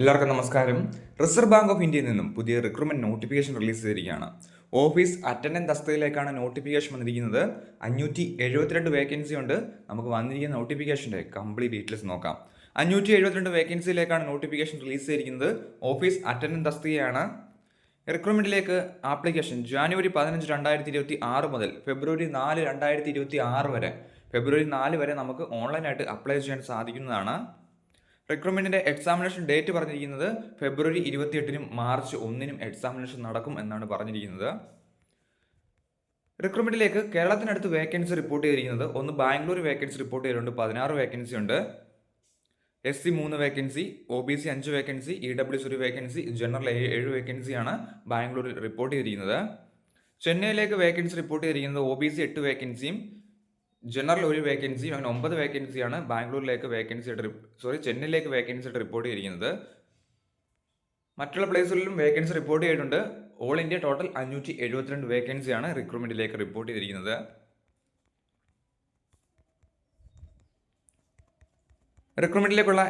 എല്ലാവർക്കും നമസ്കാരം. Reserve bank of ഇന്ത്യയിൽ നിന്നും പുതിയ റിക്രൂട്ട്മെന്റ് നോട്ടിഫിക്കേഷൻ റിലീസ് ചെയ്തിരിക്കുകയാണ്. ഓഫീസ് അറ്റൻഡന്റ് തസ്തികയിലേക്കാണ് നോട്ടിഫിക്കേഷൻ വന്നിരിക്കുന്നത്. 572 വേക്കൻസി ഉണ്ട്. നമുക്ക് വന്നിരിക്കുന്ന നോട്ടിഫിക്കേഷൻ്റെ കംപ്ലീറ്റ് ഡീറ്റെയിൽസ് നോക്കാം. 572 വേക്കൻസിയിലേക്കാണ് നോട്ടിഫിക്കേഷൻ റിലീസ് ചെയ്തിരിക്കുന്നത്. ഓഫീസ് അറ്റൻഡന്റ് തസ്തികയാണ്. റിക്രൂട്ട്മെന്റിലേക്ക് ആപ്ലിക്കേഷൻ ജാനുവരി 15, 2026 മുതൽ ഫെബ്രുവരി 4, 2026 വരെ നമുക്ക് ഓൺലൈനായിട്ട് അപ്ലൈ ചെയ്യാൻ സാധിക്കുന്നതാണ്. റിക്രൂട്ട്മെന്റിന്റെ എക്സാമിനേഷൻ ഡേറ്റ് പറഞ്ഞിരിക്കുന്നത് ഫെബ്രുവരി 28-നും മാർച്ച് 1-നും എക്സാമിനേഷൻ നടക്കും എന്നാണ് പറഞ്ഞിരിക്കുന്നത്. റിക്രൂട്ട്മെന്റിലേക്ക് കേരളത്തിനടുത്ത് വേക്കൻസി റിപ്പോർട്ട് ചെയ്തിരിക്കുന്നത് ഒന്ന് ബാംഗ്ലൂർ വേക്കൻസി റിപ്പോർട്ട് ചെയ്തിട്ടുണ്ട്. 16 വേക്കൻസി ഉണ്ട്. SC 3 vacancy, OBC 5 vacancy, EWS 1 vacancy, general 7 വേക്കൻസിയാണ് ബാംഗ്ലൂരിൽ റിപ്പോർട്ട് ചെയ്തിരിക്കുന്നത്. ചെന്നൈയിലേക്ക് വേക്കൻസി റിപ്പോർട്ട് ചെയ്തിരിക്കുന്നത് OBC 8 വേക്കൻസിയും ജനറൽ 1 വേക്കൻസിയും, അങ്ങനെ 9 വേക്കൻസിയാണ് ബാംഗ്ലൂരിലേക്ക് ചെന്നൈയിലേക്ക് വേക്കൻസി ആയിട്ട് റിപ്പോർട്ട് ചെയ്തിരിക്കുന്നത്. മറ്റുള്ള പ്ലേസുകളിലും വേക്കൻസി റിപ്പോർട്ട് ചെയ്തിട്ടുണ്ട്. ഓൾ ഇന്ത്യ ടോട്ടൽ 572 വേക്കൻസിയാണ് റിക്രൂട്ട്മെന്റിലേക്ക് റിപ്പോർട്ട് ചെയ്തിരിക്കുന്നത്. റിക്രൂട്ട്മെന്റിലേക്കുള്ള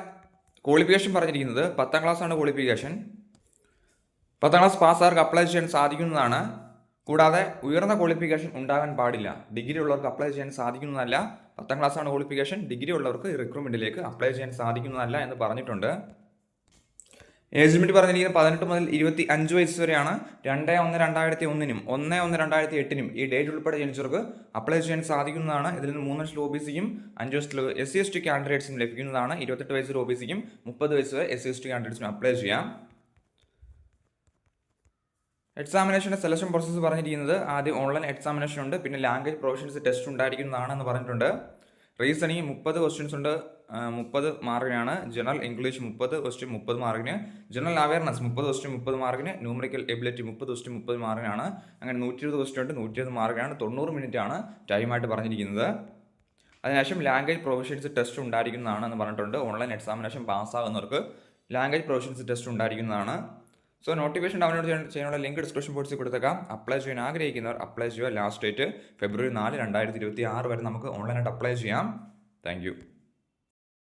ക്വാളിഫിക്കേഷൻ പറഞ്ഞിരിക്കുന്നത് 10ാം ക്ലാസ് ആണ് ക്വാളിഫിക്കേഷൻ. 10ാം ക്ലാസ് പാസ്സാർക്ക് അപ്ലൈ ചെയ്യാൻ സാധിക്കുന്നതാണ്. കൂടാതെ ഉയർന്ന ക്വാളിഫിക്കേഷൻ ഉണ്ടാകാൻ പാടില്ല. ഡിഗ്രി ഉള്ളവർക്ക് അപ്ലൈ ചെയ്യാൻ സാധിക്കുന്നതല്ല. 10ാം ക്ലാസ് ആണ് ക്വാളിഫിക്കേഷൻ. ഡിഗ്രി ഉള്ളവർക്ക് റിക്രൂട്ട്മെന്റിലേക്ക് അപ്ലൈ ചെയ്യാൻ സാധിക്കുന്നതല്ല എന്ന് പറഞ്ഞിട്ടുണ്ട്. ഏജ് ലിമിറ്റ് പറഞ്ഞിരിക്കുന്നത് 18 മുതൽ 25 വയസ്സ് വരെയാണ്. 2/1/2001-നും 1/1/2008-നും ഈ ഡേറ്റ് ഉൾപ്പെടെ ജനിച്ചവർക്ക് അപ്ലൈ ചെയ്യാൻ സാധിക്കുന്നതാണ്. ഇതിൽ നിന്ന് 3 വർഷത്തിൽ OBCയും 5 വർഷത്തിൽ SC/ST കാൻഡിഡേറ്റ്സിനും ലഭിക്കുന്നതാണ്. 28 വയസ്സ് വരെ OBCക്കും 30 വയസ്സ് വരെ SC/ST കാൻഡിഡേറ്റ്സിനും അപ്ലൈ ചെയ്യാം. എക്സാമിനേഷൻ്റെ സെലക്ഷൻ പ്രോസസ്സ് പറഞ്ഞിരിക്കുന്നത് ആദ്യം ഓൺലൈൻ എക്സാമിനേഷൻ ഉണ്ട്, പിന്നെ ലാംഗ്വേജ് പ്രൊഫഷൻസ് ടെസ്റ്റ് ഉണ്ടായിരിക്കുന്നതാണെന്ന് പറഞ്ഞിട്ടുണ്ട്. റീസണിങ് 30 ക്വസ്റ്റ്യൻസ് ഉണ്ട്, 30 മാർക്കിനാണ്. ജനറൽ ഇംഗ്ലീഷ് 30 ക്വസ്റ്റ്യൻ 30 മാർക്കിന്. ജനറൽ അവയർനെസ് 30 ക്വസ്റ്റ്യൻ 30 മാർക്കിന്. Numerical ability 30 question 30 മാർക്കിനാണ്. അങ്ങനെ 120 ക്വസ്റ്റ്യൻ ഉണ്ട്, 120 മാർക്കിനാണ്. 90 മിനിറ്റ് ആണ് ടൈമായിട്ട് പറഞ്ഞിരിക്കുന്നത്. അതിനുശേഷം ലാംഗ്വേജ് പ്രൊഫഷൻസ് ടെസ്റ്റ് ഉണ്ടായിരിക്കുന്നതാണെന്ന് പറഞ്ഞിട്ടുണ്ട്. ഓൺലൈൻ എക്സാമിനേഷൻ പാസ്സാകുന്നവർക്ക് ലാംഗ്വേജ് പ്രൊഫഷൻസ് ടെസ്റ്റ് ഉണ്ടായിരിക്കുന്നതാണ്. സോ നോട്ടിഫിക്കേഷൻ ഡൗൺലോഡ് ചെയ്യാനുള്ള ലിങ്ക് ഡിസ്ക്രിപ്ഷൻ ബോക്സിൽ കൊടുത്തേക്കാം. അപ്ലൈ ചെയ്യാൻ ആഗ്രഹിക്കുന്നവർ അപ്ലൈ ചെയ്യുക. ലാസ്റ്റ് ഡേറ്റ് ഫെബ്രുവരി 4, 2026 വരെ നമുക്ക് ഓൺലൈനായിട്ട് അപ്ലൈ ചെയ്യാം. താങ്ക്